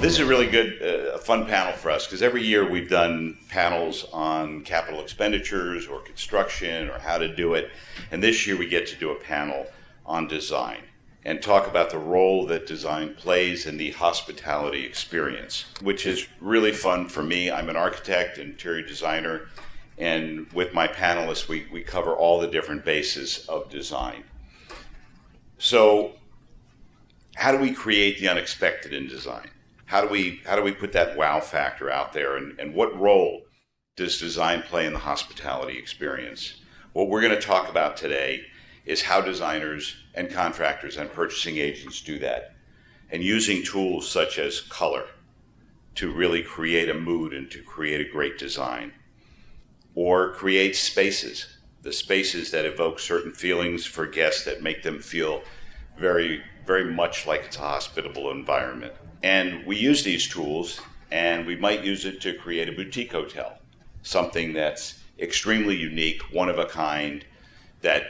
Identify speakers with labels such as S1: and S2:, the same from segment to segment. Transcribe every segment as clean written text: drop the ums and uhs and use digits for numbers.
S1: This is a really good, fun panel for us because every year we've done panels on capital expenditures or construction or how to do it. And this year we get to do a panel on design and talk about the role that design plays in the hospitality experience, which is really fun for me. I'm an architect, interior designer, and with my panelists, we cover all the different bases of design. So how do we create the unexpected in design? How do we put that wow factor out there, and what role does design play in the hospitality experience? What we're going to talk about today is how designers and contractors and purchasing agents do that, and using tools such as color to really create a mood and to create a great design, or create spaces, the spaces that evoke certain feelings for guests that make them feel very, very much like it's a hospitable environment. And we use these tools, and we might use it to create a boutique hotel, something that's extremely unique, one of a kind, that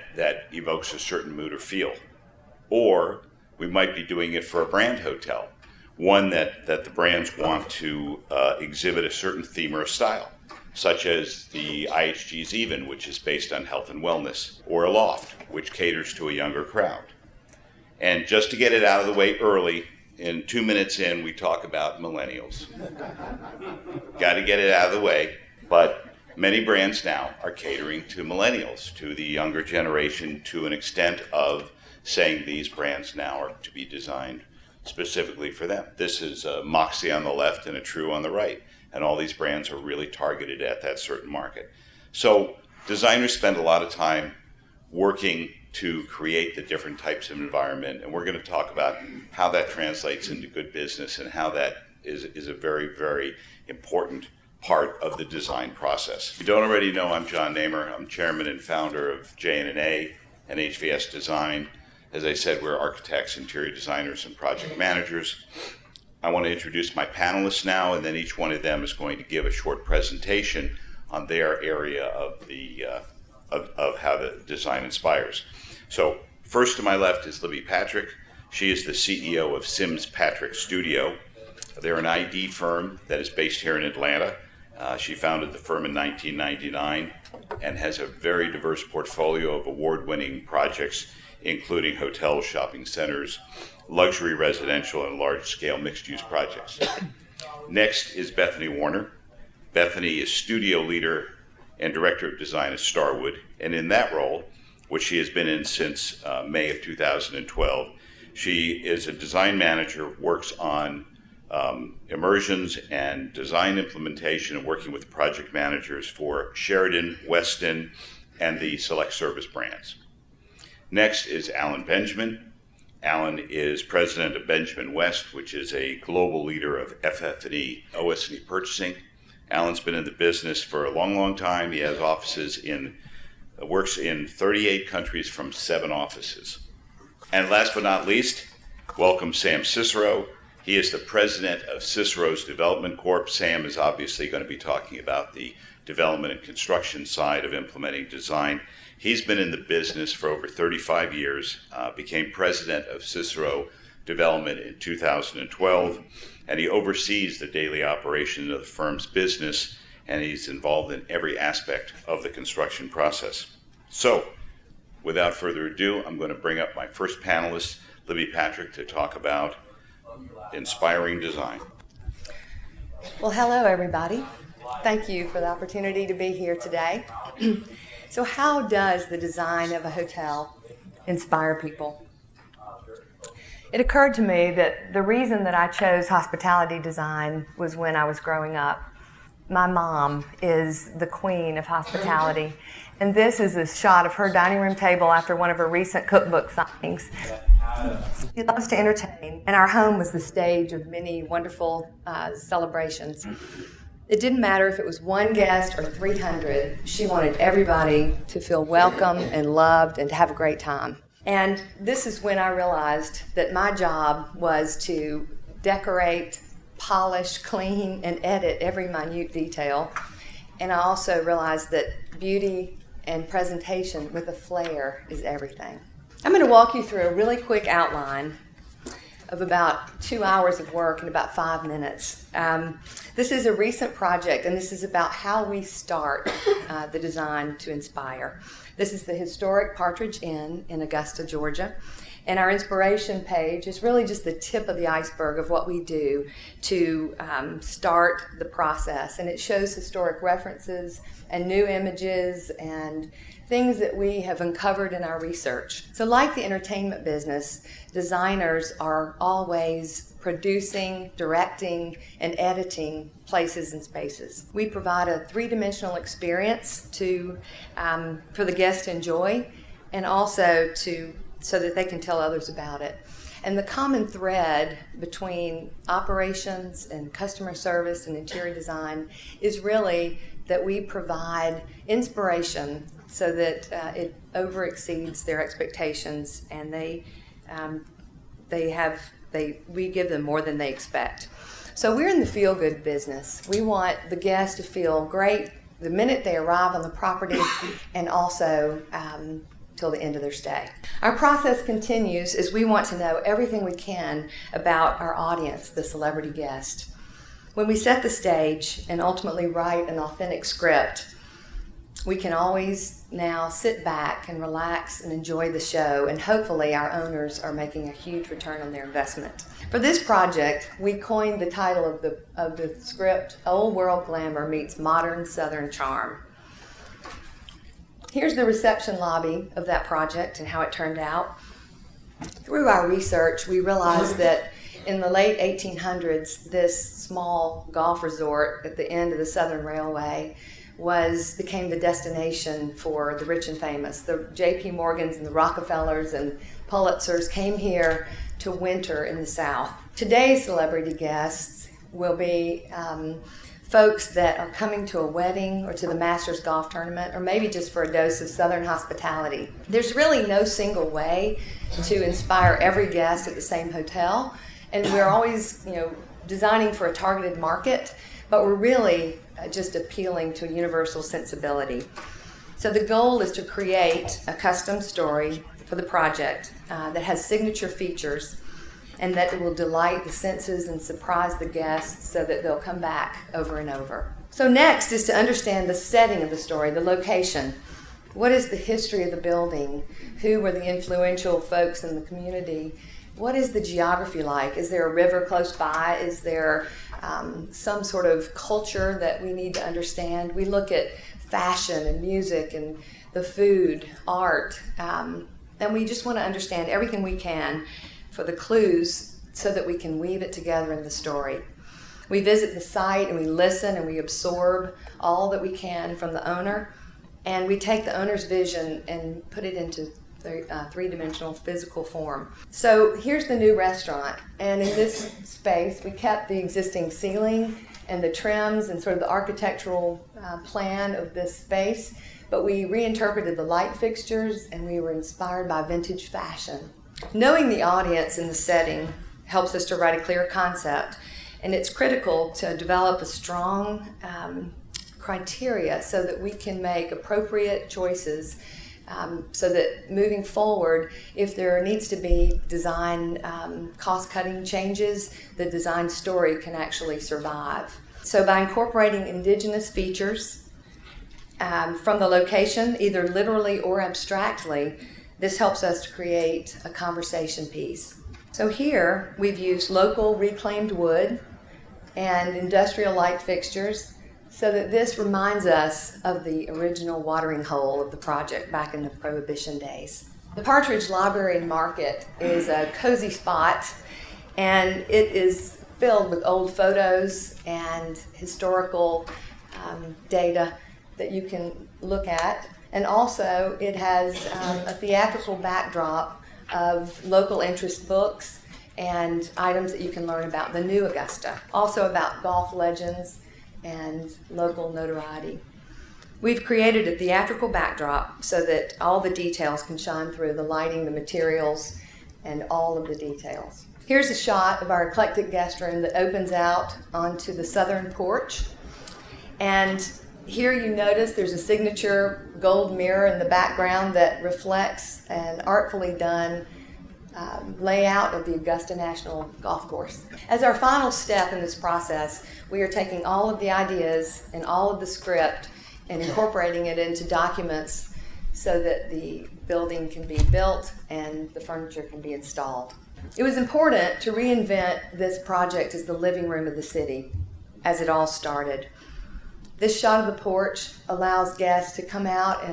S1: evokes a certain mood or feel. Or we might be doing it for a brand hotel, one that the brands want to exhibit a certain theme or a style, such as the IHG's Even, which is based on health and wellness, or a Loft, which caters to a younger crowd. And just to get it out of the way early, in 2 minutes in, we talk about millennials. Got to get it out of the way, but many brands now are catering to millennials, to the younger generation, to an extent of saying these brands now are to be designed specifically for them. This is a Moxie on the left and a True on the right, and all these brands are really targeted at that certain market. So designers spend a lot of time working to create the different types of environment, and we're going to talk about how that translates into good business and how that is a very, very important part of the design process. If you don't already know, I'm John Namer. I'm chairman and founder of J&A and HVS Design. As I said, we're architects, interior designers, and project managers. I want to introduce my panelists now, and then each one of them is going to give a short presentation on their area of the of how the design inspires. So first to my left is Libby Patrick. She is the CEO of Sims Patrick Studio. They're an ID firm that is based here in Atlanta. She founded the firm in 1999 and has a very diverse portfolio of award-winning projects, including hotels, shopping centers, luxury residential, and large-scale mixed-use projects. Next is Bethany Warner. Bethany is studio leader and director of design at Starwood, and in that role, which she has been in since May of 2012, she is a design manager, works on immersions and design implementation, and working with project managers for Sheraton, Westin, and the select service brands. Next is Alan Benjamin. Alan is president of Benjamin West, which is a global leader of FF&E, OS&E purchasing. Alan's been in the business for a long, long time. He has offices works in 38 countries from 7 offices. And last but not least, welcome Sam Cicero. He is the president of Cicero's Development Corp. Sam is obviously going to be talking about the development and construction side of implementing design. He's been in the business for over 35 years, became president of Cicero Development in 2012, and he oversees the daily operation of the firm's business, and he's involved in every aspect of the construction process. So, without further ado, I'm going to bring up my first panelist, Libby Patrick, to talk about inspiring design.
S2: Well, hello, everybody. Thank you for the opportunity to be here today. So how does the design of a hotel inspire people? It occurred to me that the reason that I chose hospitality design was when I was growing up. My mom is the queen of hospitality, and this is a shot of her dining room table after one of her recent cookbook signings. She loves to entertain, and our home was the stage of many wonderful celebrations. It didn't matter if it was one guest or 300. She wanted everybody to feel welcome and loved and to have a great time. And this is when I realized that my job was to decorate, polish, clean, and edit every minute detail. And I also realized that beauty and presentation with a flair is everything. I'm going to walk you through a really quick outline of about 2 hours of work in about 5 minutes. This is a recent project, and this is about how we start the design to inspire. This is the historic Partridge Inn in Augusta, Georgia. And our inspiration page is really just the tip of the iceberg of what we do to start the process. And it shows historic references and new images and things that we have uncovered in our research. So like the entertainment business, designers are always producing, directing, and editing places and spaces. We provide a three-dimensional experience for the guest to enjoy, and also so that they can tell others about it. And the common thread between operations and customer service and interior design is really that we provide inspiration so that it overexceeds their expectations, and we give them more than they expect. So we're in the feel-good business. We want the guests to feel great the minute they arrive on the property, and also till the end of their stay. Our process continues as we want to know everything we can about our audience, the celebrity guest. When we set the stage and ultimately write an authentic script, we can always now sit back and relax and enjoy the show, and hopefully our owners are making a huge return on their investment. For this project, we coined the title of the script, Old World Glamour Meets Modern Southern Charm. Here's the reception lobby of that project and how it turned out. Through our research, we realized that in the late 1800s, this small golf resort at the end of the Southern Railway became the destination for the rich and famous. The J.P. Morgans and the Rockefellers and Pulitzers came here to winter in the South. Today's celebrity guests will be folks that are coming to a wedding or to the Masters golf tournament, or maybe just for a dose of Southern hospitality. There's really no single way to inspire every guest at the same hotel, and we're always, designing for a targeted market, but we're really just appealing to a universal sensibility. So the goal is to create a custom story for the project that has signature features, and that it will delight the senses and surprise the guests so that they'll come back over and over. So next is to understand the setting of the story, the location. What is the history of the building? Who were the influential folks in the community? What is the geography like? Is there a river close by? Is there some sort of culture that we need to understand? We look at fashion and music and the food, art, and we just want to understand everything we can for the clues so that we can weave it together in the story. We visit the site and we listen and we absorb all that we can from the owner, and we take the owner's vision and put it into three-dimensional physical form. So here's the new restaurant, and in this space we kept the existing ceiling and the trims and sort of the architectural plan of this space, but we reinterpreted the light fixtures and we were inspired by vintage fashion. Knowing the audience and the setting helps us to write a clear concept, and it's critical to develop a strong criteria so that we can make appropriate choices, so that moving forward, if there needs to be design cost-cutting changes, the design story can actually survive. So by incorporating indigenous features from the location, either literally or abstractly, this helps us to create a conversation piece. So here we've used local reclaimed wood and industrial light fixtures so that this reminds us of the original watering hole of the project back in the Prohibition days. The Partridge Library and Market is a cozy spot, and it is filled with old photos and historical data that you can look at. And also it has a theatrical backdrop of local interest books and items that you can learn about the new Augusta. Also about golf legends and local notoriety. We've created a theatrical backdrop so that all the details can shine through, the lighting, the materials, and all of the details. Here's a shot of our eclectic guest room that opens out onto the southern porch. And here you notice there's a signature gold mirror in the background that reflects an artfully done layout of the Augusta National Golf Course. As our final step in this process, we are taking all of the ideas and all of the script and incorporating it into documents so that the building can be built and the furniture can be installed. It was important to reinvent this project as the living room of the city, as it all started. This shot of the porch allows guests to come out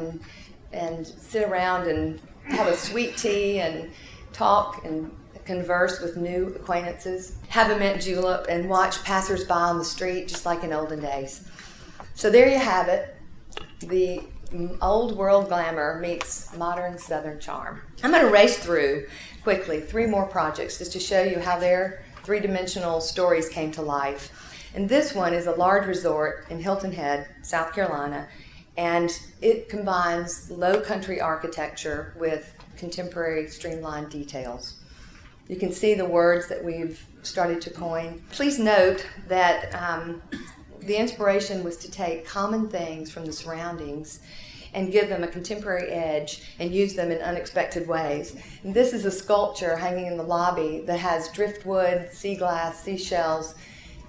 S2: and sit around and have a sweet tea and talk and converse with new acquaintances, have a mint julep, and watch passersby on the street just like in olden days. So there you have it. The old world glamour meets modern southern charm. I'm going to race through quickly 3 more projects just to show you how their 3-dimensional stories came to life. And this one is a large resort in Hilton Head, South Carolina, and it combines low country architecture with contemporary streamlined details. You can see the words that we've started to coin. Please note that the inspiration was to take common things from the surroundings and give them a contemporary edge and use them in unexpected ways. And this is a sculpture hanging in the lobby that has driftwood, sea glass, seashells,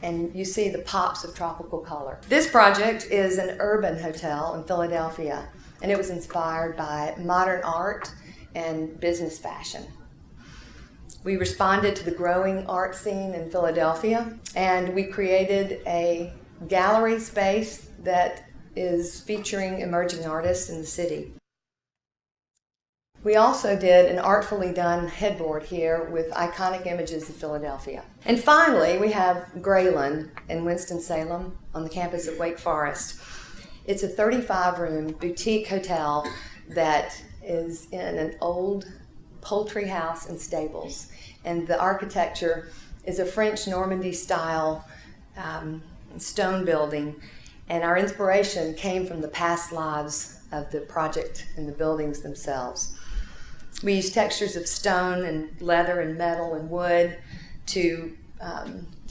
S2: and you see the pops of tropical color. This project is an urban hotel in Philadelphia, and it was inspired by modern art and business fashion. We responded to the growing art scene in Philadelphia, and we created a gallery space that is featuring emerging artists in the city. We also did an artfully done headboard here with iconic images of Philadelphia. And finally, we have Grayland in Winston-Salem on the campus of Wake Forest. It's a 35-room boutique hotel that is in an old poultry house and stables. And the architecture is a French Normandy style stone building. And our inspiration came from the past lives of the project and the buildings themselves. We use textures of stone and leather and metal and wood to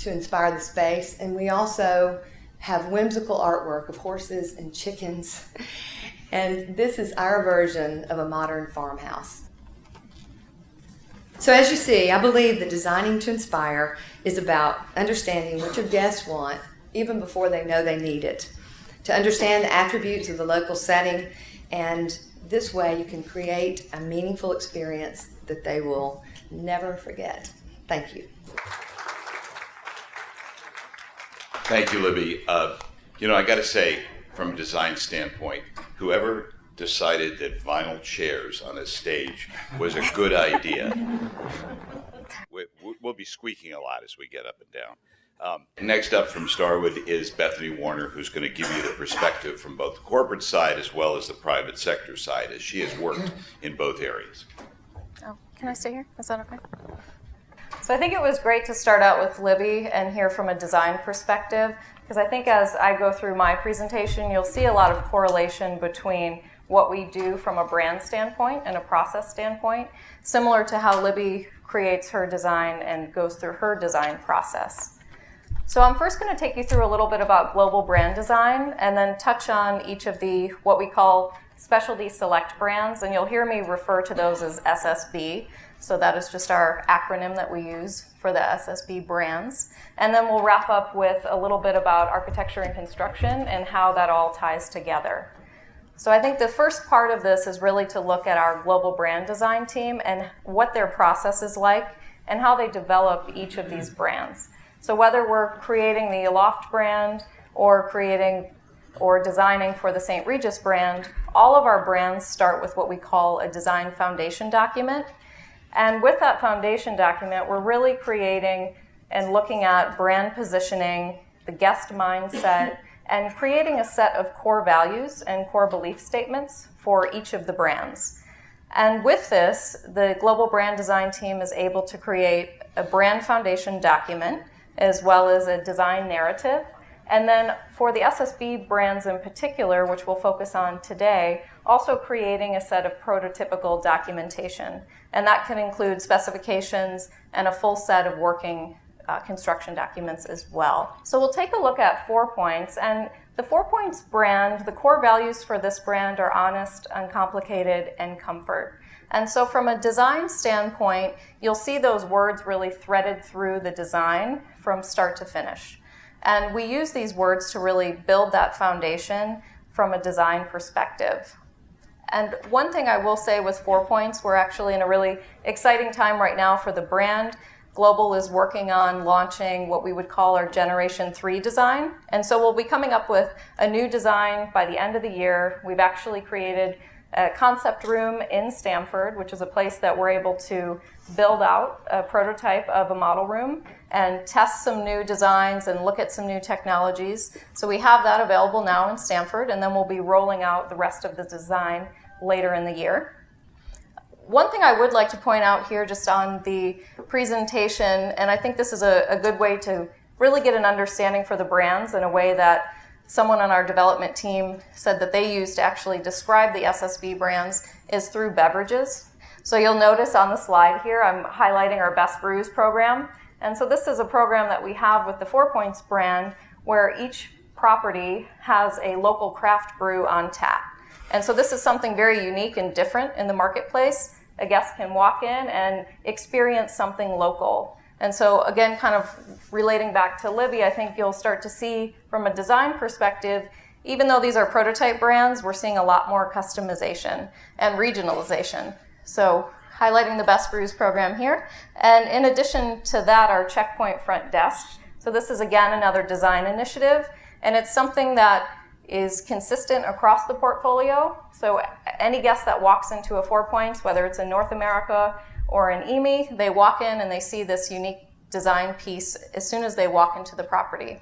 S2: inspire the space. And we also have whimsical artwork of horses and chickens. And this is our version of a modern farmhouse. So as you see, I believe that designing to inspire is about understanding what your guests want even before they know they need it, to understand the attributes of the local setting, and this way you can create a meaningful experience that they will never forget. Thank you.
S1: Thank you, Libby. I got to say, from a design standpoint, whoever decided that vinyl chairs on a stage was a good idea. We'll be squeaking a lot as we get up and down. Next up from Starwood is Bethany Warner, who's going to give you the perspective from both the corporate side as well as the private sector side, as she has worked in both areas.
S3: Oh, can I stay here? Is that okay? So I think it was great to start out with Libby and hear from a design perspective, because I think as I go through my presentation, you'll see a lot of correlation between what we do from a brand standpoint and a process standpoint, similar to how Libby creates her design and goes through her design process. So I'm first going to take you through a little bit about global brand design and then touch on each of the what we call specialty select brands, and you'll hear me refer to those as SSB. So that is just our acronym that we use for the SSB brands. And then we'll wrap up with a little bit about architecture and construction and how that all ties together. So I think the first part of this is really to look at our global brand design team and what their process is like and how they develop each of these brands. So whether we're creating the Aloft brand or creating or designing for the St. Regis brand, all of our brands start with what we call a design foundation document. And with that foundation document, we're really creating and looking at brand positioning, the guest mindset, and creating a set of core values and core belief statements for each of the brands. And with this, the global brand design team is able to create a brand foundation document as well as a design narrative. And then for the SSB brands in particular, which we'll focus on today, also creating a set of prototypical documentation. And that can include specifications and a full set of working construction documents as well. So we'll take a look at 4 points. And the 4 points brand, the core values for this brand are honest, uncomplicated, and comfort. And so from a design standpoint, you'll see those words really threaded through the design from start to finish. And we use these words to really build that foundation from a design perspective. And one thing I will say with 4 Points, we're actually in a really exciting time right now for the brand. Global is working on launching what we would call our Generation 3 design. And so we'll be coming up with a new design by the end of the year. We've actually created a concept room in Stamford, which is a place that we're able to build out a prototype of a model room and test some new designs and look at some new technologies. So we have that available now in Stamford, and then we'll be rolling out the rest of the design later in the year. One thing I would like to point out here just on the presentation, and I think this is a good way to really get an understanding for the brands in a way that someone on our development team said that they use to actually describe the SSB brands, is through beverages. So you'll notice on the slide here, I'm highlighting our Best Brews program. And so this is a program that we have with the 4 Points brand where each property has a local craft brew on tap. And so this is something very unique and different in the marketplace. A guest can walk in and experience something local. And so again, kind of relating back to Libby, I think you'll start to see from a design perspective, even though these are prototype brands, we're seeing a lot more customization and regionalization. So highlighting the Best Brews program here. And in addition to that, our Checkpoint front desk. So this is again another design initiative, and it's something that is consistent across the portfolio. So any guest that walks into a 4 Points, whether it's in North America or in EME, they walk in and they see this unique design piece as soon as they walk into the property.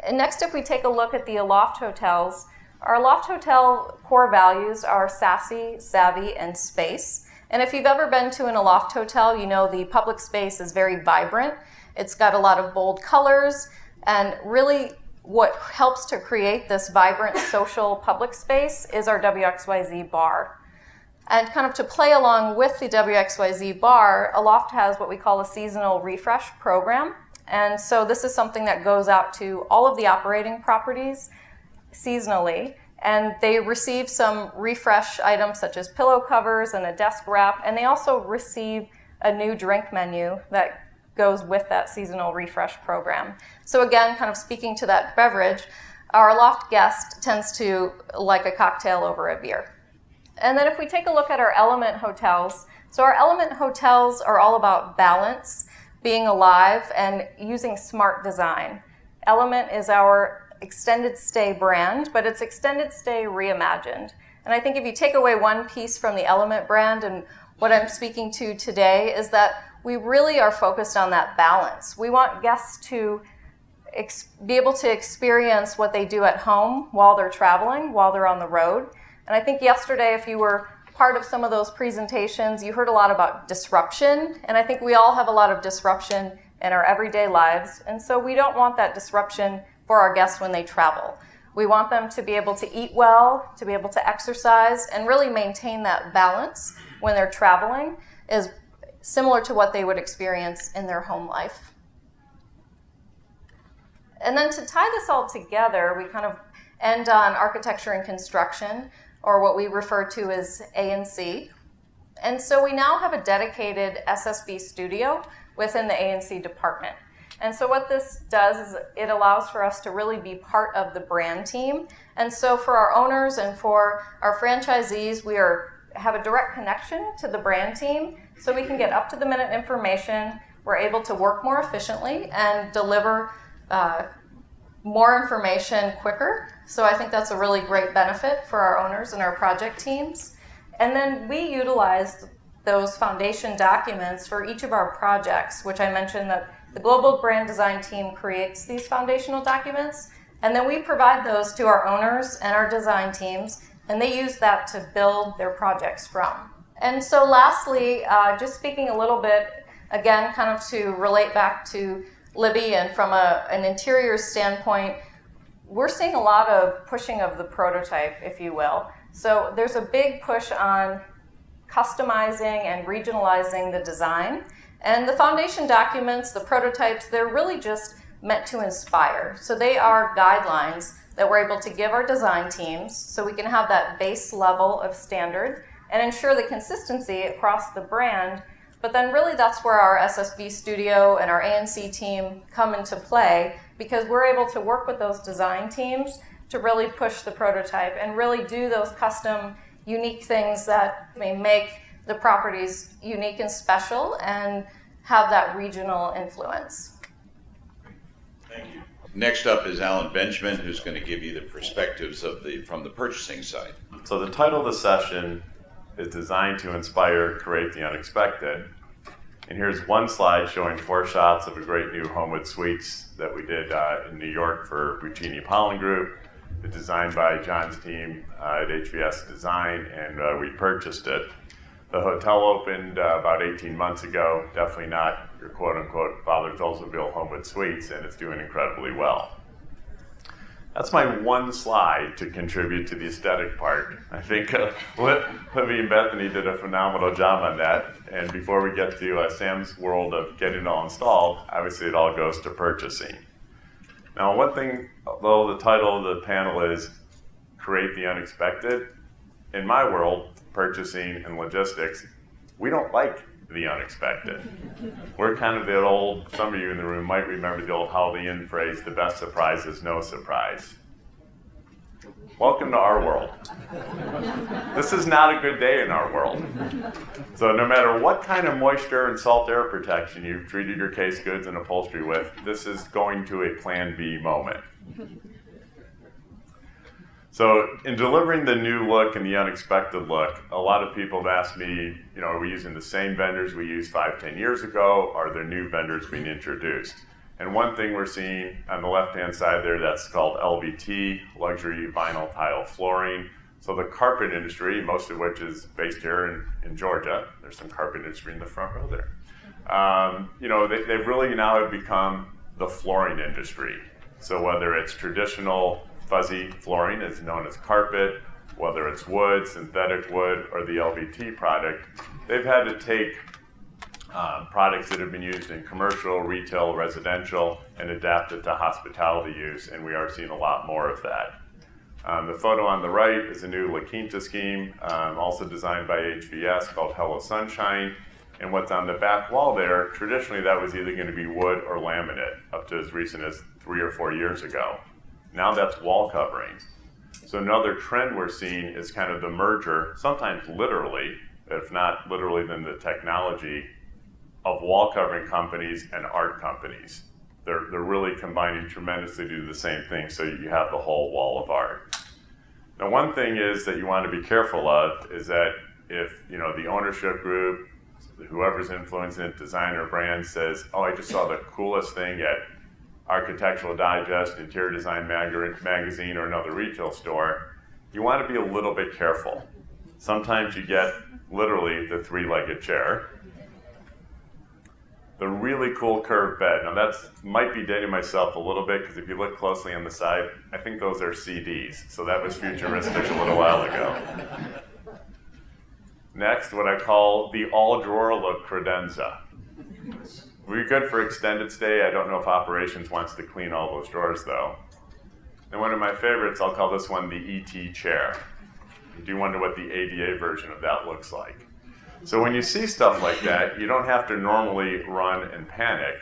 S3: And next, if we take a look at the Aloft hotels, our Aloft hotel core values are sassy, savvy, and space. And if you've ever been to an Aloft hotel, you know the public space is very vibrant. It's got a lot of bold colors, and really what helps to create this vibrant social public space is our WXYZ bar. And kind of to play along with the WXYZ bar, Aloft has what we call a seasonal refresh program. And so this is something that goes out to all of the operating properties seasonally. And they receive some refresh items such as pillow covers and a desk wrap. And they also receive a new drink menu that goes with that seasonal refresh program. So again, kind of speaking to that beverage, our Aloft guest tends to like a cocktail over a beer. And then if we take a look at our Element hotels, so our Element hotels are all about balance, being alive, and using smart design. Element is our extended stay brand, but it's extended stay reimagined. And I think if you take away one piece from the Element brand, and what I'm speaking to today is that we really are focused on that balance. We want guests to be able to experience what they do at home while they're traveling, while they're on the road. And I think yesterday, if you were part of some of those presentations, you heard a lot about disruption. And I think we all have a lot of disruption in our everyday lives. And so we don't want that disruption for our guests when they travel. We want them to be able to eat well, to be able to exercise, and really maintain that balance when they're traveling, is similar to what they would experience in their home life. And then to tie this all together, we kind of end on architecture and construction, or what we refer to as A&C. And so we now have a dedicated SSB studio within the A&C department. And so what this does is it allows for us to really be part of the brand team. And so for our owners and for our franchisees, we have a direct connection to the brand team, so we can get up-to-the-minute information. We're able to work more efficiently and deliver more information quicker. So I think that's a really great benefit for our owners and our project teams. And then we utilize those foundation documents for each of our projects, which I mentioned that the global brand design team creates these foundational documents, and then we provide those to our owners and our design teams, and they use that to build their projects from. And so lastly, just speaking a little bit, again, kind of to relate back to Libby, and from an interior standpoint, we're seeing a lot of pushing of the prototype, if you will. So there's a big push on customizing and regionalizing the design. And the foundation documents, the prototypes, they're really just meant to inspire. So they are guidelines that we're able to give our design teams so we can have that base level of standard. and ensure the consistency across the brand. But then really that's where our SSB studio and our ANC team come into play, because we're able to work with those design teams to really push the prototype and really do those custom, unique things that may make the properties unique and special and have that regional influence.
S1: Thank you. Next up is Alan Benjamin, who's going to give you the perspectives from the purchasing side.
S4: So the title of the session is Designed to Inspire, Create the Unexpected. And here's one slide showing 4 shots of a great new Homewood Suites that we did in New York for Buccini Pollen Group. It's designed by John's team at HVS Design, and we purchased it. The hotel opened about 18 months ago, definitely not your quote-unquote Father Tholsville Homewood Suites, and it's doing incredibly well. That's my one slide to contribute to the aesthetic part. I think Libby and Bethany did a phenomenal job on that. And before we get to Sam's world of getting it all installed, obviously it all goes to purchasing. Now, one thing, although the title of the panel is Create the Unexpected, in my world, purchasing and logistics, we don't like the unexpected. We're kind of the old, some of you in the room might remember the old Holiday Inn phrase, the best surprise is no surprise. Welcome to our world. This is not a good day in our world. So no matter what kind of moisture and salt air protection you've treated your case goods and upholstery with, this is going to a Plan B moment. So in delivering the new look and the unexpected look, a lot of people have asked me, are we using the same vendors we used 5-10 years ago? Are there new vendors being introduced? And one thing we're seeing on the left-hand side there, that's called LVT, luxury vinyl tile flooring. So the carpet industry, most of which is based here in Georgia, there's some carpet industry in the front row there. They've really now have become the flooring industry. So whether it's traditional fuzzy flooring is known as carpet, whether it's wood, synthetic wood, or the LVT product, they've had to take products that have been used in commercial, retail, residential, and adapt it to hospitality use, and we are seeing a lot more of that. The photo on the right is a new La Quinta scheme, also designed by HVS, called Hello Sunshine, and what's on the back wall there, traditionally that was either going to be wood or laminate, up to as recent as 3 or 4 years ago. Now that's wall covering. So another trend we're seeing is kind of the merger, sometimes literally, if not literally then the technology, of wall covering companies and art companies. They're really combining tremendously to do the same thing, so you have the whole wall of art. Now one thing is that you want to be careful of is that if the ownership group, whoever's influencing it, designer brand says, oh, I just saw the coolest thing at Architectural Digest, Interior Design Magazine, or another retail store, you want to be a little bit careful. Sometimes you get literally the 3-legged chair. The really cool curved bed. Now that might be dating myself a little bit, because if you look closely on the side, I think those are CDs. So that was futuristic a little while ago. Next, what I call the all-drawer look credenza. We're good for extended stay. I don't know if operations wants to clean all those drawers though. And one of my favorites, I'll call this one the ET chair. You do wonder what the ADA version of that looks like. So when you see stuff like that, you don't have to normally run and panic,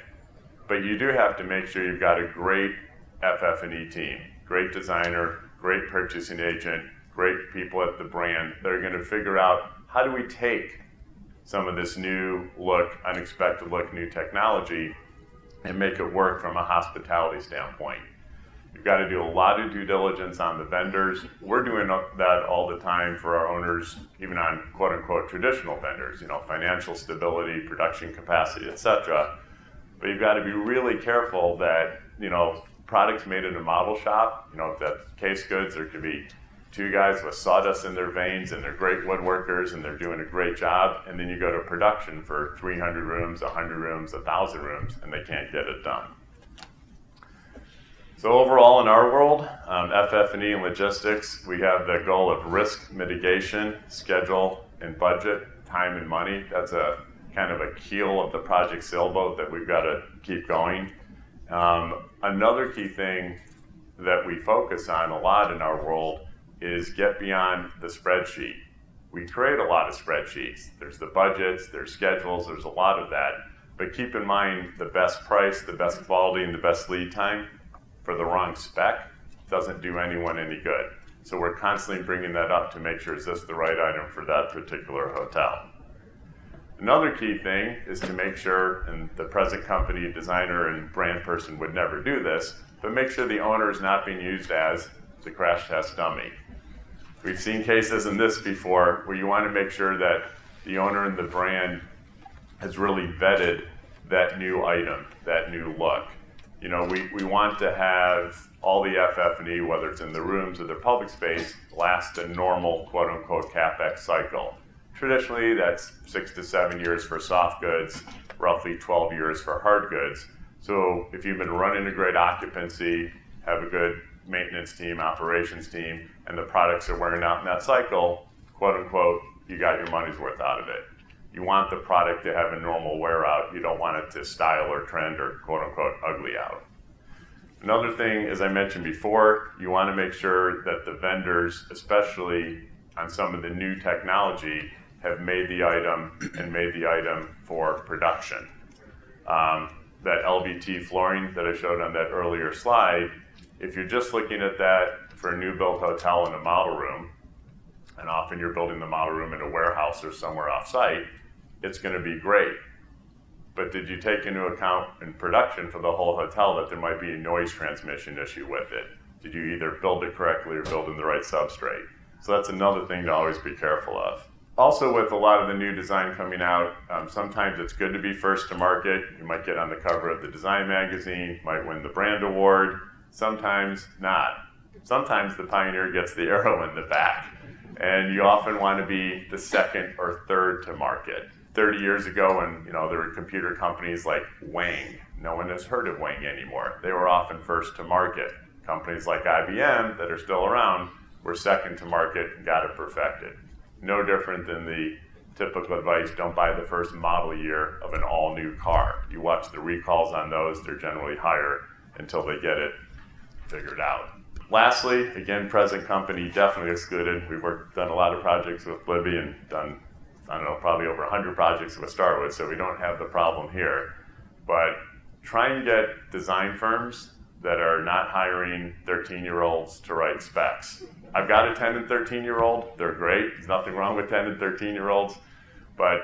S4: but you do have to make sure you've got a great FF&E team, great designer, great purchasing agent, great people at the brand that are going to figure out how do we take some of this new look, unexpected look, new technology, and make it work from a hospitality standpoint. You've got to do a lot of due diligence on the vendors. We're doing that all the time for our owners, even on quote-unquote traditional vendors, financial stability, production capacity, etc. But you've got to be really careful that, products made in a model shop, if that's case goods, there could be 2 guys with sawdust in their veins, and they're great woodworkers, and they're doing a great job, and then you go to production for 300 rooms, 100 rooms, 1,000 rooms, and they can't get it done. So overall in our world, FF&E and logistics, we have the goal of risk mitigation, schedule and budget, time and money. That's a kind of a keel of the project sailboat that we've got to keep going. Another key thing that we focus on a lot in our world is get beyond the spreadsheet. We create a lot of spreadsheets. There's the budgets, there's schedules, there's a lot of that. But keep in mind the best price, the best quality, and the best lead time for the wrong spec doesn't do anyone any good. So we're constantly bringing that up to make sure is this the right item for that particular hotel. Another key thing is to make sure, and the present company designer and brand person would never do this, but make sure the owner is not being used as the crash test dummy. We've seen cases in this before where you want to make sure that the owner and the brand has really vetted that new item, that new look. You know, we want to have all the FF&E, whether it's in the rooms or the public space, last a normal quote-unquote CapEx cycle. Traditionally, that's 6 to 7 years for soft goods, roughly 12 years for hard goods. So if you've been running a great occupancy, have a good maintenance team, operations team, and the products are wearing out in that cycle, quote-unquote, you got your money's worth out of it. You want the product to have a normal wear out. You don't want it to style or trend or quote-unquote ugly out. Another thing, as I mentioned before, you want to make sure that the vendors, especially on some of the new technology, have made the item and made the item for production. That LVT flooring that I showed on that earlier slide, if you're just looking at that for a new built hotel in a model room, and often you're building the model room in a warehouse or somewhere off-site, it's going to be great. But did you take into account in production for the whole hotel that there might be a noise transmission issue with it? Did you either build it correctly or build in the right substrate? So that's another thing to always be careful of. Also, with a lot of the new design coming out, sometimes it's good to be first to market. You might get on the cover of the design magazine, might win the brand award, sometimes not. Sometimes the pioneer gets the arrow in the back, and you often want to be the second or third to market. 30 years ago, when there were computer companies like Wang, no one has heard of Wang anymore. They were often first to market. Companies like IBM that are still around were second to market and got it perfected. No different than the typical advice, don't buy the first model year of an all-new car. You watch the recalls on those, they're generally higher until they get it figured out. Lastly, again, present company definitely excluded. We've done a lot of projects with Libby and done, probably over 100 projects with Starwood, so we don't have the problem here. But try and get design firms that are not hiring 13-year-olds to write specs. I've got a 10 and 13-year-old. They're great. There's nothing wrong with 10 and 13-year-olds. But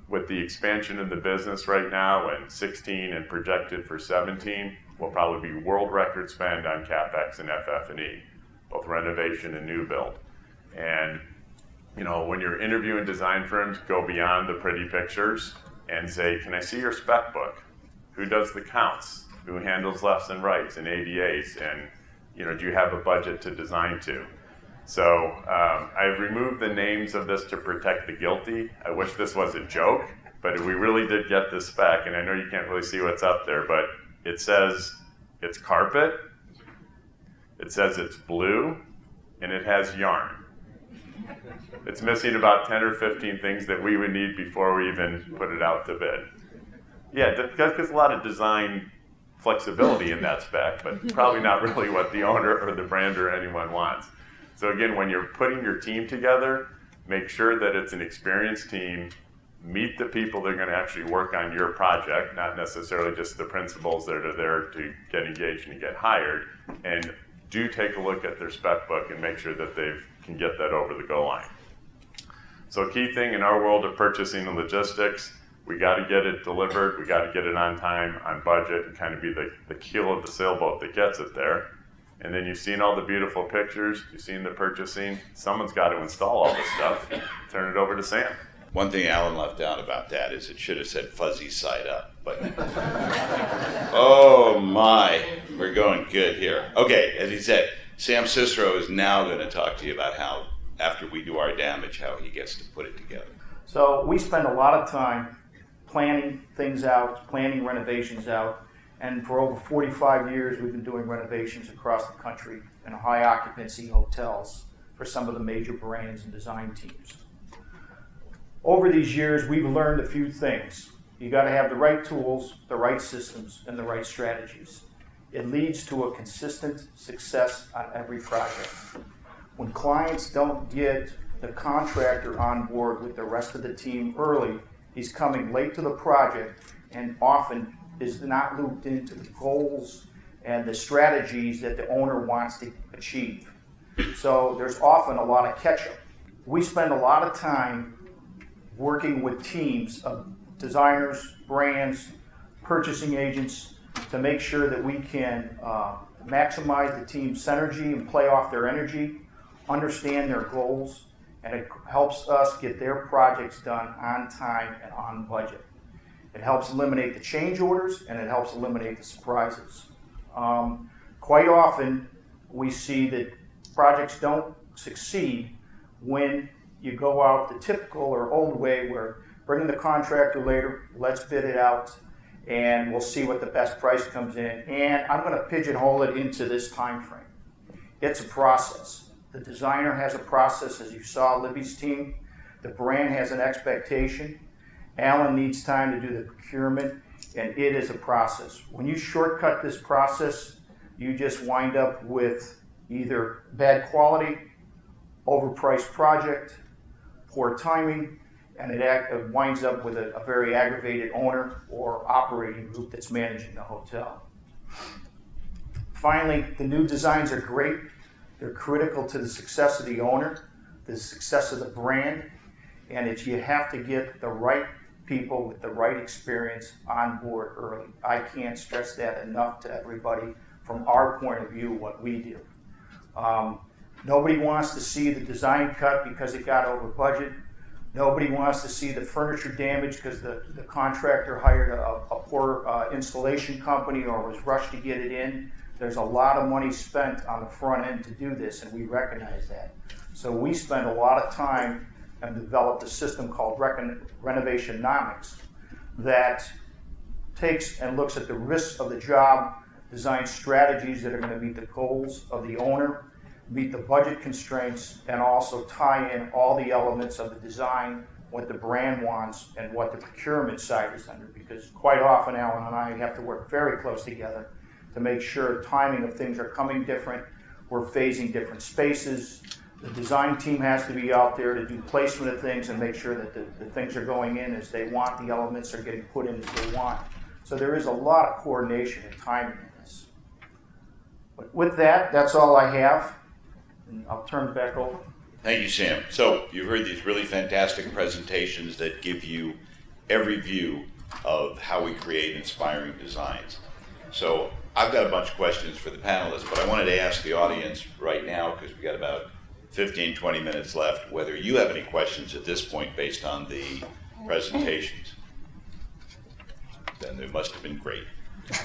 S4: with the expansion of the business right now, and 16 and projected for 17, will probably be world record spend on CapEx and FF&E, both renovation and new build. And when you're interviewing design firms, go beyond the pretty pictures and say, can I see your spec book? Who does the counts? Who handles lefts and rights and ADAs? And do you have a budget to design to? So I've removed the names of this to protect the guilty. I wish this was a joke, but we really did get this spec, and I know you can't really see what's up there, but it says it's carpet, it says it's blue, and it has yarn. It's missing about 10 or 15 things that we would need before we even put it out to bid. Yeah, there's a lot of design flexibility in that spec, but probably not really what the owner or the brand or anyone wants. So again, when you're putting your team together, make sure that it's an experienced team. Meet the people that are going to actually work on your project, not necessarily just the principals that are there to get engaged and get hired. And do take a look at their spec book and make sure that they can get that over the goal line. So a key thing in our world of purchasing and logistics, we got to get it delivered, we got to get it on time, on budget, and kind of be the keel of the sailboat that gets it there. And then you've seen all the beautiful pictures, you've seen the purchasing, someone's got to install all this stuff, turn it over to Sam.
S1: One thing Alan left out about that is it should have said fuzzy side up, but oh my, we're going good here. Okay, as he said, Sam Cicero is now going to talk to you about how, after we do our damage, how he gets to put it together.
S5: So we spend a lot of time planning things out, planning renovations out, and for over 45 years we've been doing renovations across the country in high occupancy hotels for some of the major brands and design teams. Over these years we've learned a few things. You got to have the right tools, the right systems, and the right strategies. It leads to a consistent success on every project. When clients don't get the contractor on board with the rest of the team early. He's coming late to the project and often is not looped into the goals and the strategies that the owner wants to achieve. So there's often a lot of catch-up. We spend a lot of time working with teams of designers, brands, purchasing agents to make sure that we can maximize the team's synergy and play off their energy, understand their goals, and it helps us get their projects done on time and on budget. It helps eliminate the change orders, and it helps eliminate the surprises. Quite often, we see that projects don't succeed when you go out the typical or old way where bringing the contractor later, let's bid it out, and we'll see what the best price comes in, and I'm going to pigeonhole it into this time frame. It's a process. The designer has a process, as you saw Libby's team. The brand has an expectation. Alan needs time to do the procurement, and it is a process. When you shortcut this process, you just wind up with either bad quality, overpriced project, poor timing, and it winds up with a very aggravated owner or operating group that's managing the hotel. Finally, the new designs are great. They're critical to the success of the owner, the success of the brand, and you have to get the right people with the right experience on board early. I can't stress that enough to everybody from our point of view, what we do. Nobody wants to see the design cut because it got over budget. Nobody wants to see the furniture damage because the contractor hired a poor installation company or was rushed to get it in. There's a lot of money spent on the front end to do this, and we recognize that. So we spend a lot of time and developed a system called Renovationomics that takes and looks at the risks of the job, designs strategies that are going to meet the goals of the owner, meet the budget constraints, and also tie in all the elements of the design, what the brand wants, and what the procurement side is under. Because quite often, Alan and I have to work very close together to make sure timing of things are coming different. We're phasing different spaces. The design team has to be out there to do placement of things and make sure that the things are going in as they want, the elements are getting put in as they want. So there is a lot of coordination and timing in this. But with that, that's all I have. And I'll turn it back over.
S1: Thank you, Sam. So you've heard these really fantastic presentations that give you every view of how we create inspiring designs. So I've got a bunch of questions for the panelists, but I wanted to ask the audience right now, because we've got about 15, 20 minutes left, whether you have any questions at this point based on the presentations. Then they must have been great.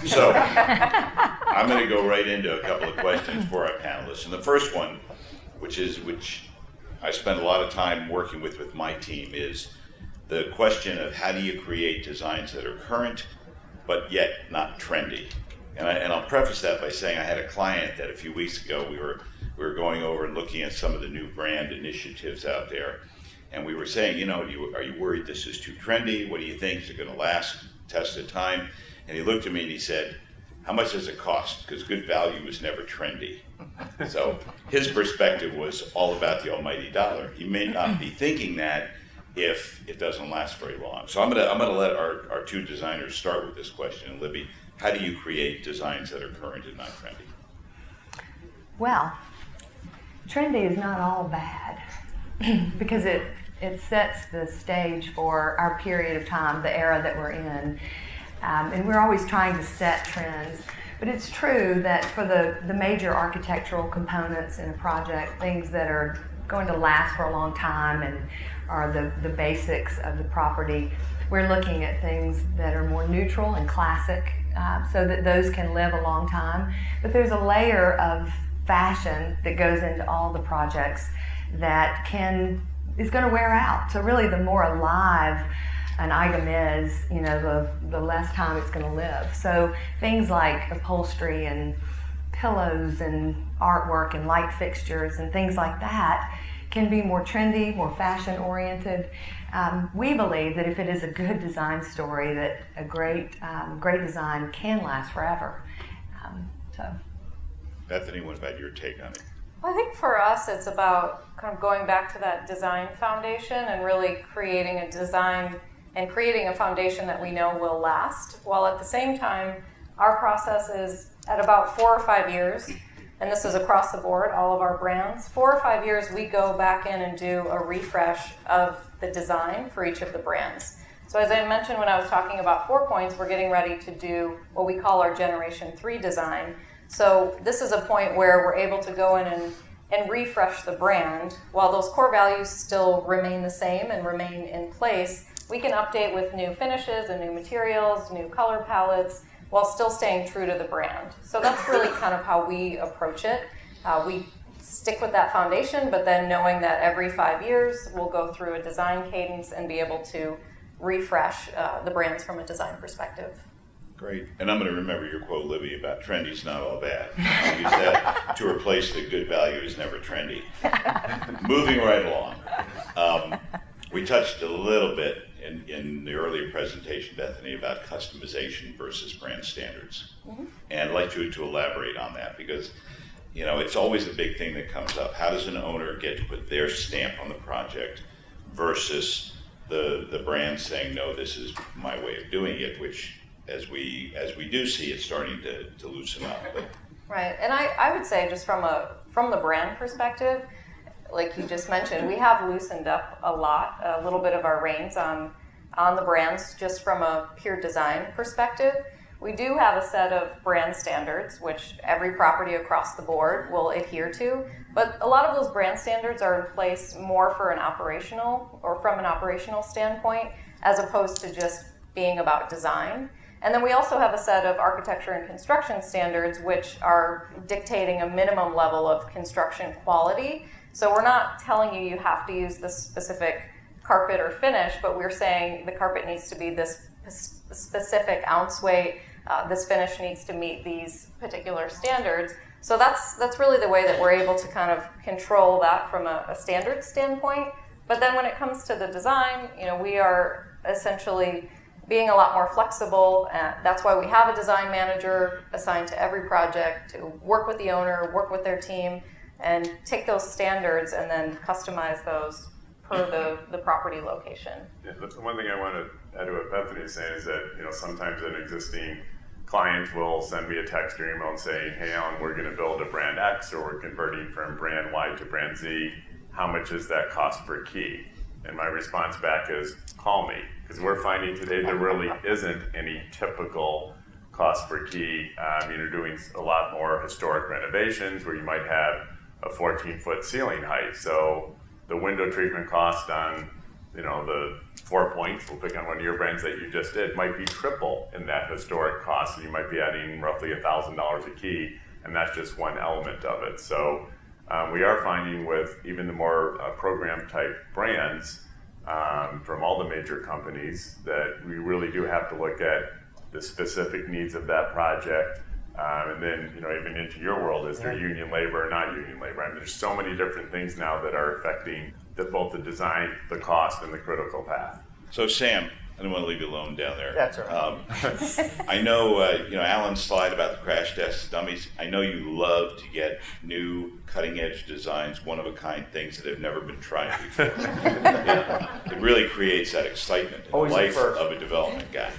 S1: So I'm going to go right into a couple of questions for our panelists. And the first one, which I spend a lot of time working with my team, is the question of how do you create designs that are current but yet not trendy. And I'll preface that by saying I had a client that a few weeks ago we were going over and looking at some of the new brand initiatives out there, and we were saying, you know, are you worried this is too trendy? What do you think? Is it going to last test of time? And he looked at me and he said, how much does it cost? Because good value is never trendy. So his perspective was all about the almighty dollar. He may not be thinking that if it doesn't last very long. So I'm gonna let our two designers start with this question. And Libby, how do you create designs that are current and not trendy?
S2: Well, trendy is not all bad because it sets the stage for our period of time, the era that we're in. And we're always trying to set trends. But it's true that for the major architectural components in a project, things that are going to last for a long time and are the basics of the property, we're looking at things that are more neutral and classic so that those can live a long time. But there's a layer of fashion that goes into all the projects that is going to wear out. So really the more alive an item is, you know, the less time it's going to live. So things like upholstery and pillows and artwork and light fixtures and things like that can be more trendy, more fashion oriented. We believe that if it is a good design story, that a great design can last forever.
S1: Bethany, what about your take on it?
S3: I think for us, it's about kind of going back to that design foundation and really creating a design and creating a foundation that we know will last, while at the same time, our process is at about 4 or 5 years, and this is across the board, all of our brands. 4 or 5 years, we go back in and do a refresh of the design for each of the brands. So as I mentioned when I was talking about 4 points, we're getting ready to do what we call our Generation 3 design. So this is a point where we're able to go in and refresh the brand. While those core values still remain the same and remain in place, we can update with new finishes and new materials, new color palettes, while still staying true to the brand. So that's really kind of how we approach it. We stick with that foundation, but then knowing that every 5 years we'll go through a design cadence and be able to refresh the brands from a design perspective.
S1: Great. And I'm going to remember your quote, Libby, about trendy's not all bad. I use that to replace the good value is never trendy. Moving right along. We touched a little bit in the earlier presentation, Bethany, about customization versus brand standards. Mm-hmm. And I'd like you to elaborate on that because, you know, it's always a big thing that comes up. How does an owner get to put their stamp on the project versus the brand saying, no, this is my way of doing it, which as we do see, it's starting to loosen up. But.
S3: Right, and I would say just from the brand perspective, like you just mentioned, we have loosened up a little bit of our reins on the brands just from a pure design perspective. We do have a set of brand standards, which every property across the board will adhere to, but a lot of those brand standards are in place more for an operational or from an operational standpoint, as opposed to just being about design. And then we also have a set of architecture and construction standards, which are dictating a minimum level of construction quality. So we're not telling you have to use this specific carpet or finish, but we're saying the carpet needs to be this specific ounce weight, this finish needs to meet these particular standards. So that's really the way that we're able to kind of control that from a standard standpoint. But then when it comes to the design, you know, we are essentially being a lot more flexible. That's why we have a design manager assigned to every project to work with the owner, work with their team, and take those standards and then customize those per the property location.
S4: Yeah, the one thing I want to add to what Bethany is saying is that, you know, sometimes an existing client will send me a text or email and say, hey Alan, we're going to build a brand X or we're converting from brand Y to brand Z. How much is that cost per key? And my response back is, call me. Because we're finding today there really isn't any typical cost per key. You're doing a lot more historic renovations where you might have a 14-foot ceiling height. So the window treatment cost on, you know, the 4 points, we'll pick on one of your brands that you just did, might be triple in that historic cost. And you might be adding roughly $1,000 a key, and that's just one element of it. So we are finding with even the more program type brands from all the major companies that we really do have to look at the specific needs of that project. And then, you know, even into your world, is there union labor or not union labor? I mean, there's so many different things now that are affecting both the design, the cost, and the critical path.
S1: So Sam, I don't want to leave you alone down there.
S5: That's all right.
S1: I know, you know, Alan's slide about the crash test dummies. I know you love to get new cutting-edge designs, one-of-a-kind things that have never been tried before. It really creates that excitement in the
S5: Always the
S1: life
S5: first.
S1: of a development guy.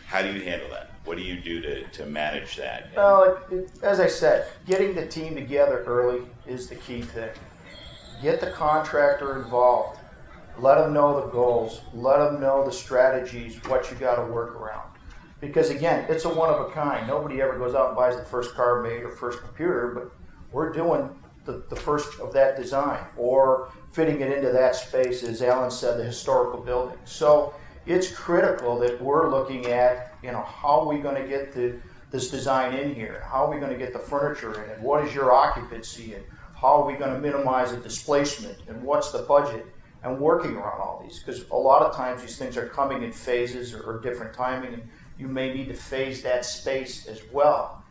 S1: How do you handle that? What do you do to manage that?
S5: Well, as I said, getting the team together early is the key thing. Get the contractor involved. Let them know the goals. Let them know the strategies, what you got to work around. Because again, it's a one of a kind. Nobody ever goes out and buys the first car made or first computer, but we're doing the first of that design or fitting it into that space, as Alan said, the historical building. So it's critical that we're looking at, you know, how are we going to get this design in here? How are we going to get the furniture in? And what is your occupancy? And how are we going to minimize the displacement? And what's the budget? And working around all these, because a lot of times these things are coming in phases or different timing, and you may need to phase that space as well.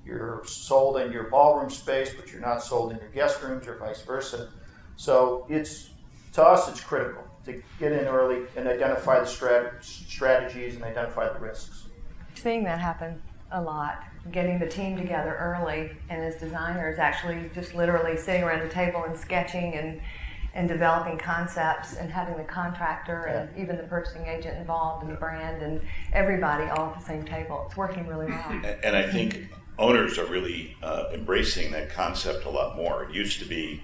S5: You're sold in your ballroom space, but you're not sold in your guest rooms, or vice versa. So to us, it's critical to get in early and identify the strategies and identify the risks.
S2: Seeing that happen a lot, getting the team together early, and as designers actually just literally sitting around the table and sketching and developing concepts and having the contractor and even the purchasing agent involved in the brand and everybody all at the same table. It's working really well.
S1: And I think owners are really embracing that concept a lot more. It used to be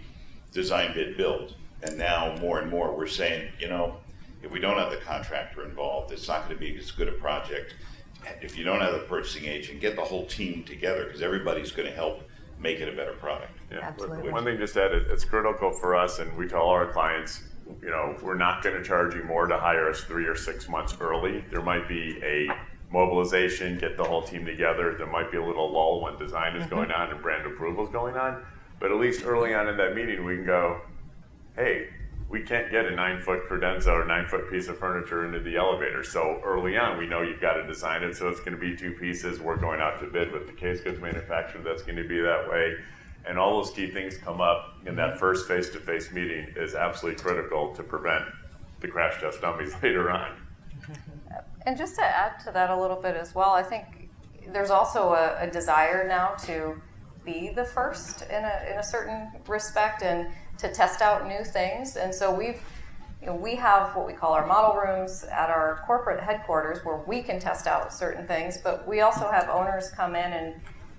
S1: design, bid, build, and now more and more we're saying, you know, if we don't have the contractor involved, it's not going to be as good a project. If you don't have the purchasing agent, get the whole team together, because everybody's going to help make it a better product.
S4: Yeah.
S2: Absolutely.
S4: One thing just to add, it's critical for us, and we tell our clients, you know, we're not going to charge you more to hire us 3 or 6 months early. There might be a mobilization, get the whole team together. There might be a little lull when design is going on and brand approval is going on. But at least early on in that meeting, we can go, hey, we can't get a 9-foot credenza or 9-foot piece of furniture into the elevator. So early on, we know you've got to design it, so it's going to be 2 pieces. We're going out to bid with the case goods manufacturer that's going to be that way. And all those key things come up in that first face-to-face meeting is absolutely critical to prevent the crash test dummies later on.
S3: And just to add to that a little bit as well, I think there's also a desire now to be the first in a certain respect and to test out new things. And so we have what we call our model rooms at our corporate headquarters where we can test out certain things, but we also have owners come in and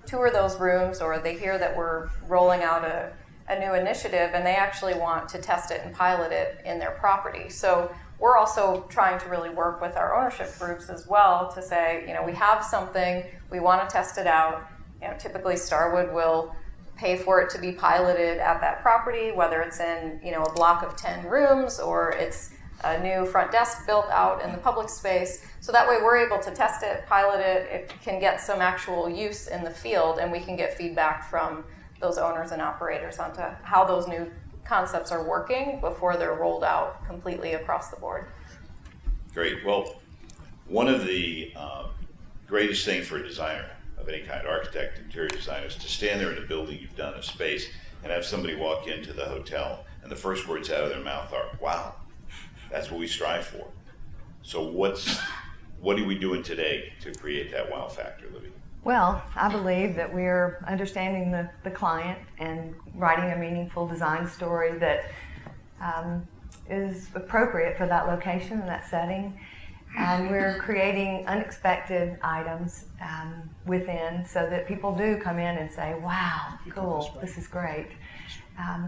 S3: tour those rooms, or they hear that we're rolling out a new initiative and they actually want to test it and pilot it in their property. So we're also trying to really work with our ownership groups as well to say, you know, we have something, we want to test it out. You know, typically Starwood will pay for it to be piloted at that property, whether it's in, you know, a block of 10 rooms or it's a new front desk built out in the public space. So that way we're able to test it, pilot it, it can get some actual use in the field, and we can get feedback from those owners and operators onto how those new concepts are working before they're rolled out completely across the board.
S1: Great. Well, one of the greatest things for a designer of any kind, architect, interior designer, is to stand there in a building you've done, a space, and have somebody walk into the hotel and the first words out of their mouth are, wow, that's what we strive for. So what are we doing today to create that wow factor, Libby?
S2: Well, I believe that we're understanding the client and writing a meaningful design story that is appropriate for that location and that setting. And we're creating unexpected items within so that people do come in and say, wow, cool, this is great.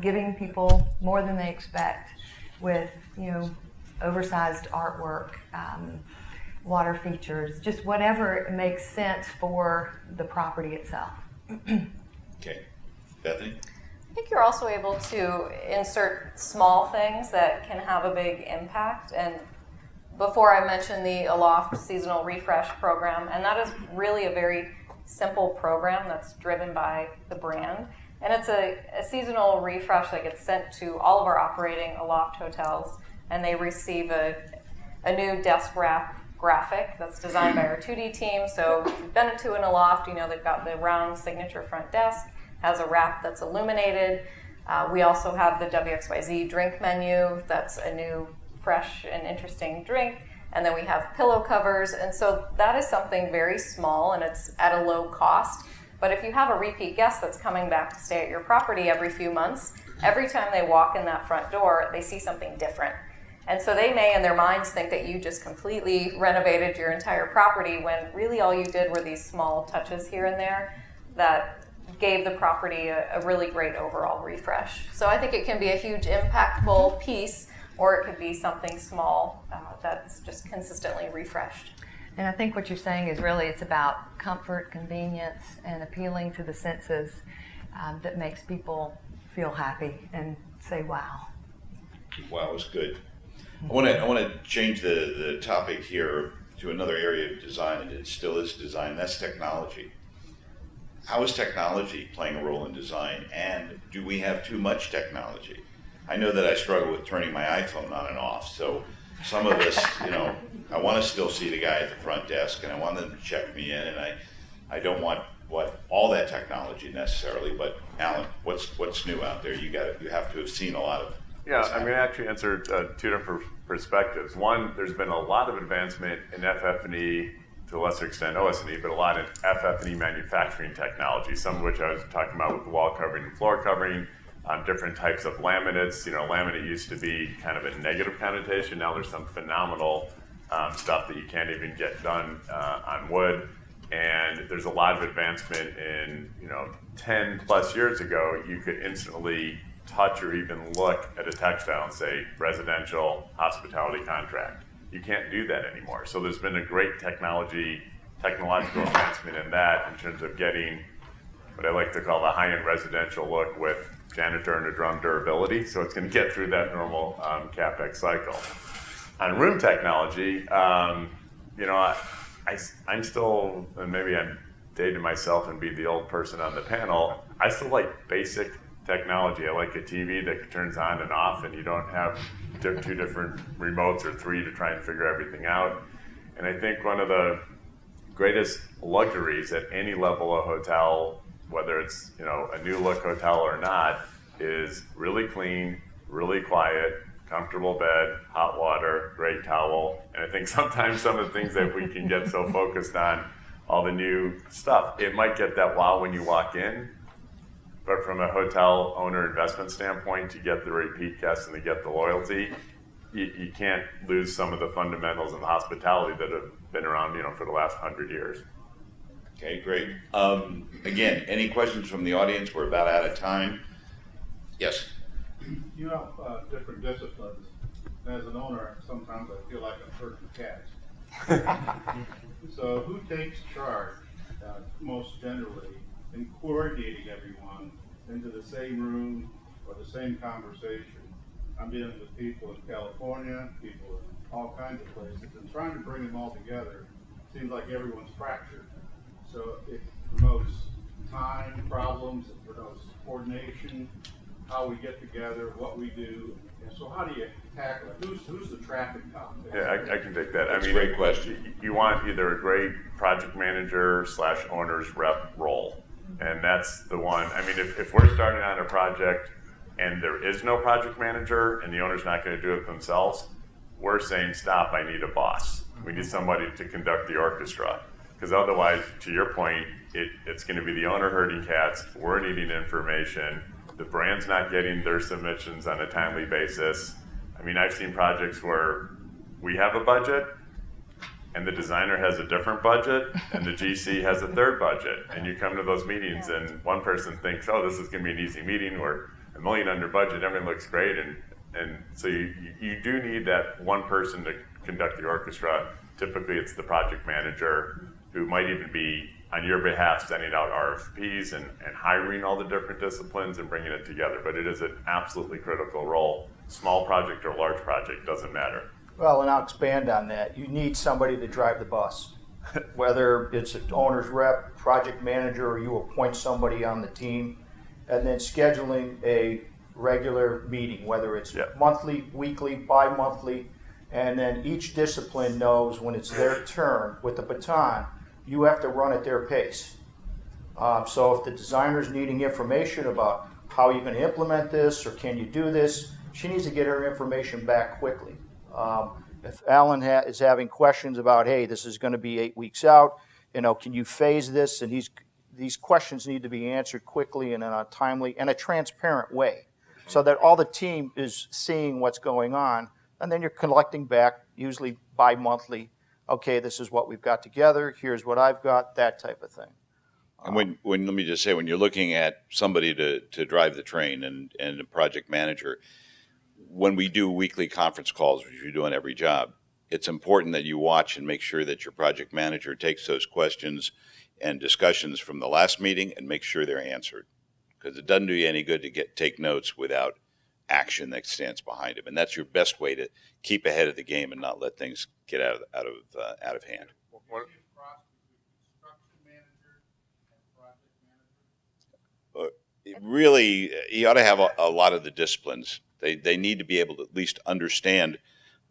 S2: Giving people more than they expect with, you know, oversized artwork, water features, just whatever makes sense for the property itself.
S1: Okay. Bethany?
S3: I think you're also able to insert small things that can have a big impact. And before I mentioned the Aloft Seasonal Refresh Program, and that is really a very simple program that's driven by the brand. And it's a seasonal refresh that gets sent to all of our operating Aloft hotels, and they receive a new desk wrap graphic that's designed by our 2D team. So if you've been to an Aloft, you know they've got the round signature front desk, has a wrap that's illuminated. We also have the WXYZ drink menu that's a new, fresh, and interesting drink. And then we have pillow covers. And so that is something very small and it's at a low cost. But if you have a repeat guest that's coming back to stay at your property every few months, every time they walk in that front door, they see something different. And so they may in their minds think that you just completely renovated your entire property when really all you did were these small touches here and there that gave the property a really great overall refresh. So I think it can be a huge impactful piece, or it could be something small that's just consistently refreshed.
S2: And I think what you're saying is really it's about comfort, convenience, and appealing to the senses that makes people feel happy and say, wow.
S1: Wow, it's good. I want to change the topic here to another area of design, and it still is design, that's technology. How is technology playing a role in design, and do we have too much technology? I know that I struggle with turning my iPhone on and off, so some of this, you know, I want to still see the guy at the front desk, and I want them to check me in, and I don't want all that technology necessarily, but Alan, what's new out there? You have to have seen a lot of.
S4: Yeah, I'm going to actually answer two different perspectives. One, there's been a lot of advancement in FF&E to a lesser extent OS&E, but a lot in FF&E manufacturing technology, some of which I was talking about with the wall covering and floor covering, different types of laminates. You know, laminate used to be kind of a negative connotation. Now there's some phenomenal stuff that you can't even get done on wood. And there's a lot of advancement in, 10 plus years ago, you could instantly touch or even look at a textile and say residential hospitality contract. You can't do that anymore. So there's been a great technological advancement in that in terms of getting what I like to call the high-end residential look with janitor and a drum durability. So it's going to get through that normal CapEx cycle. On room technology, I'm still, and maybe I'm dating myself and be the old person on the panel, I still like basic technology. I like a TV that turns on and off and you don't have two different remotes or three to try and figure everything out. And I think one of the greatest luxuries at any level of hotel, whether it's a new look hotel or not, is really clean, really quiet, comfortable bed, hot water, great towel. And I think sometimes some of the things that we can get so focused on, all the new stuff, it might get that wow when you walk in, but from a hotel owner investment standpoint, to get the repeat guests and to get the loyalty, you can't lose some of the fundamentals of hospitality that have been around, for the last 100 years.
S1: Okay, great. Again, any questions from the audience? We're about out of time. Yes.
S6: You have different disciplines. As an owner, sometimes I feel like I'm herding cats. So who takes charge, most generally, in coordinating everyone into the same room or the same conversation? I'm dealing with people in California, people in all kinds of places, and trying to bring them all together seems like everyone's fractured. So it promotes time, problems, it promotes coordination, how we get together, what we do. And so how do you tackle it? Who's the traffic cop?
S4: Yeah, I can take that.
S1: That's a great question.
S4: You want either a great project manager / owner's rep role. And that's the one. I mean, if we're starting on a project and there is no project manager and the owner's not going to do it themselves, we're saying, stop, I need a boss. We need somebody to conduct the orchestra. Because otherwise, to your point, it's going to be the owner herding cats, we're needing information, the brand's not getting their submissions on a timely basis. I mean, I've seen projects where we have a budget, and the designer has a different budget, and the GC has a third budget. And you come to those meetings, and one person thinks, oh, this is going to be an easy meeting, we're $1 million under budget, everything looks great. And so you do need that one person to conduct the orchestra. Typically, it's the project manager, who might even be, on your behalf, sending out RFPs and hiring all the different disciplines and bringing it together. But it is an absolutely critical role. Small project or large project, doesn't matter.
S5: Well, and I'll expand on that. You need somebody to drive the bus, whether it's an owner's rep, project manager, or you appoint somebody on the team, and then scheduling a regular meeting, whether it's monthly, weekly, bi-monthly, and then each discipline knows when it's their turn with the baton, you have to run at their pace. So if the designer's needing information about how you're going to implement this or can you do this, she needs to get her information back quickly. If Alan is having questions about, hey, this is going to be 8 weeks out, can you phase this? And these questions need to be answered quickly and in a timely and a transparent way, so that all the team is seeing what's going on, and then you're collecting back, usually bi-monthly. Okay, this is what we've got together. Here's what I've got. That type of thing.
S1: And when let me just say, when you're looking at somebody to drive the train and a project manager, when we do weekly conference calls, which you do on every job, it's important that you watch and make sure that your project manager takes those questions and discussions from the last meeting and make sure they're answered. Because it doesn't do you any good to take notes without action that stands behind them. And that's your best way to keep ahead of the game and not let things get out of hand. Really, you ought to have a lot of the disciplines. They need to be able to at least understand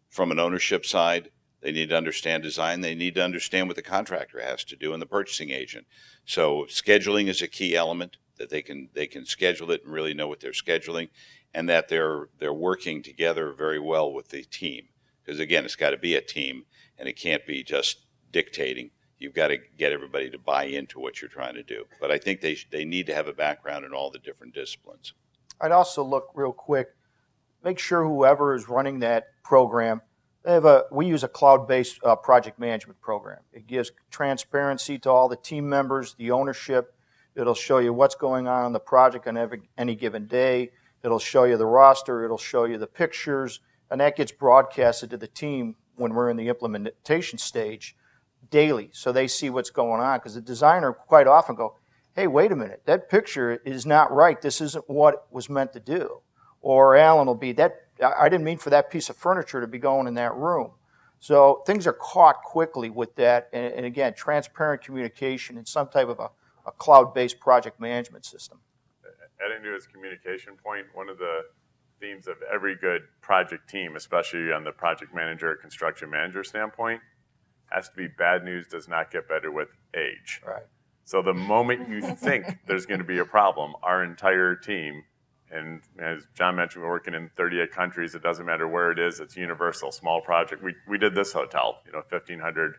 S1: from an ownership side. They need to understand design. They need to understand what the contractor has to do and the purchasing agent. So scheduling is a key element, that they can schedule it and really know what they're scheduling, and that they're working together very well with the team. Because again, it's got to be a team, and it can't be just dictating. you've got to get everybody to buy into what you're trying to do. But I think they need to have a background in all the different disciplines.
S5: I'd also look real quick, make sure whoever is running that program, we use a cloud-based project management program. It gives transparency to all the team members, the ownership. It'll show you what's going on the project on any given day. It'll show you the roster. It'll show you the pictures. And that gets broadcasted to the team when we're in the implementation stage daily, so they see what's going on. Because the designer quite often go, hey, wait a minute, that picture is not right. This isn't what it was meant to do. Or Alan will be, I didn't mean for that piece of furniture to be going in that room. So things are caught quickly with that. And again, transparent communication and some type of a cloud-based project management system.
S4: Adding to his communication point, one of the themes of every good project team, especially on the project manager or construction manager standpoint, has to be bad news does not get better with age.
S5: Right.
S4: So the moment you think there's going to be a problem, our entire team, and as John mentioned, we're working in 38 countries. It doesn't matter where it is. It's universal. Small project. We did this hotel, 1,500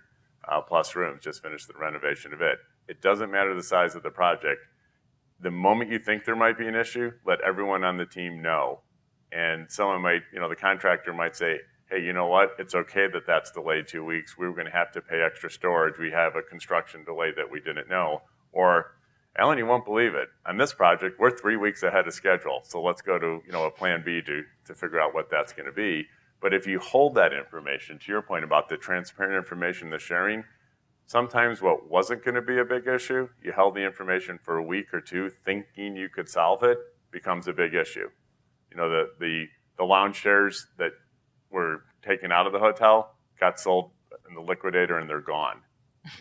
S4: plus rooms, just finished the renovation of it. It doesn't matter the size of the project. The moment you think there might be an issue, let everyone on the team know. And someone might, the contractor might say, hey, you know what? It's okay that that's delayed 2 weeks. We were going to have to pay extra storage. We have a construction delay that we didn't know. Or, Alan, you won't believe it. On this project, we're 3 weeks ahead of schedule. So let's go to, a plan B to figure out what that's going to be. But if you hold that information, to your point about the transparent information, the sharing, sometimes what wasn't going to be a big issue, you held the information for a week or two thinking you could solve it, becomes a big issue. The lounge chairs that were taken out of the hotel got sold in the liquidator and they're gone.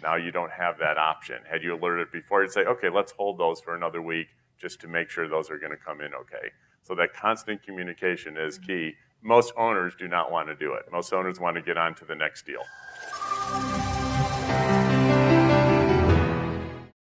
S4: Now you don't have that option. Had you alerted before, you'd say, okay, let's hold those for another week just to make sure those are going to come in okay. So that constant communication is key. Most owners do not want to do it. Most owners want to get on to the next deal.